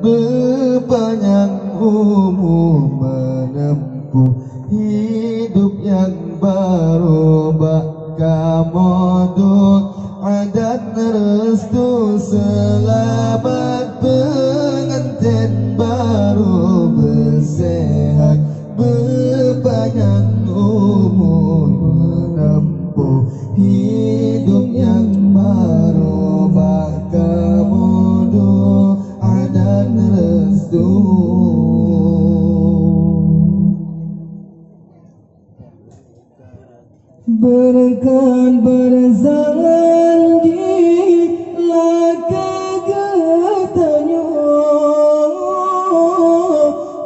berpanjang umur, menempuh hidup yang baru, bakamoduk adat restu, selamat pengantin baru, bersehat berpanjang umur, menempuh hidup yang baru, bakamoduk adat restu. Berkan berzanji laka getanyo,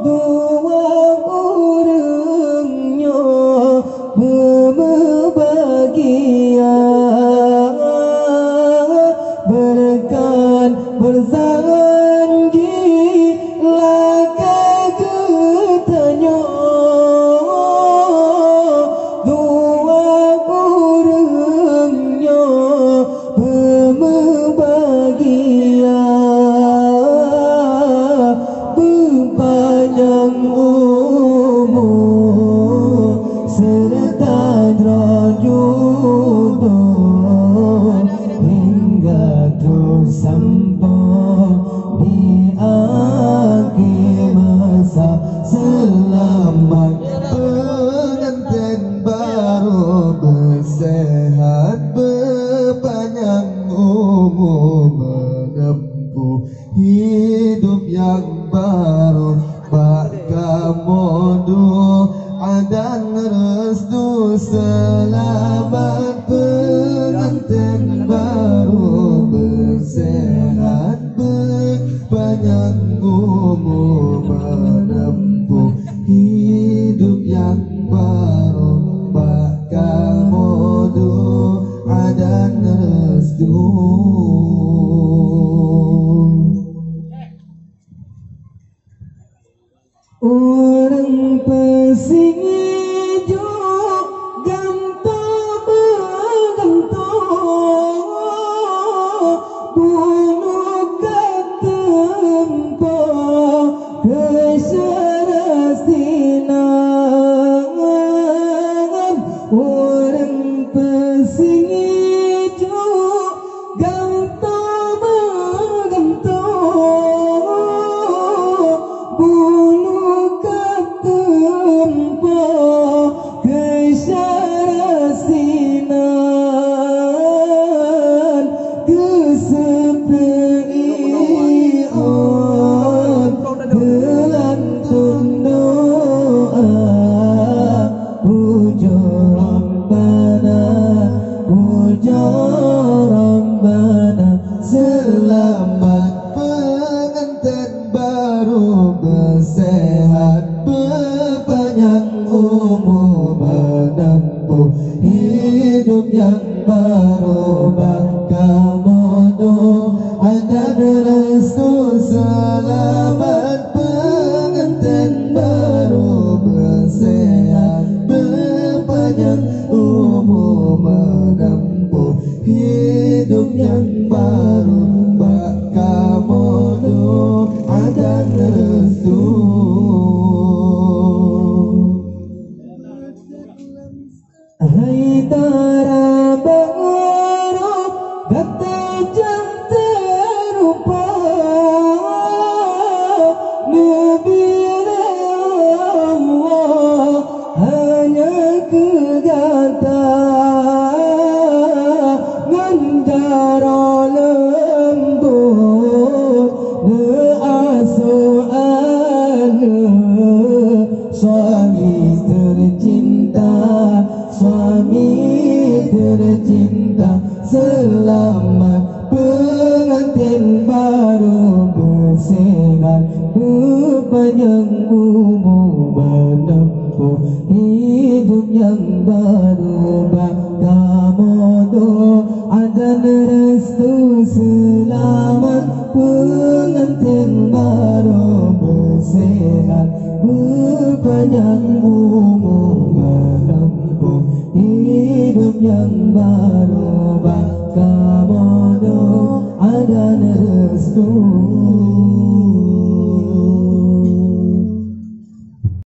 dua orangnya berbahagia. Berkan berzanji laka getanyo, selamat pengantin baru, bersehat berpanjang umur, menempuh hidup yang baru, bakamoduk adat restu, selamat pengantin baru, bersehat berpanjang umur, menempuh hidup yang baru, bakamoduk adat restu. Orang pesing ijo gantong bergantong, bunuh ketempo keserasinan. Orang pesing ijo gantong bergantong, bunuh ketempo keserasinan. Kesepian gelantun doa, puja Rabbana, selamat pengantin baru, bersehat berpanjang umur, menempuh hidup yang baru, bakamoduk adat restu, selamat pengantin baru, bersehat berpanjang umur, menempuh hidup yang baru, bakamoduk adat restu. Haidara baru kata jantan rupa, Nabi Allah hanya kegata, ngandara lembut beasuhan, suami tercinta, suami tercinta, selamat pengantin baru, bersehat berpanjang umur, menempuh hidup yang baru, bakamoduk adat restu, selamat pengantin baru, bersehat berpanjang umur,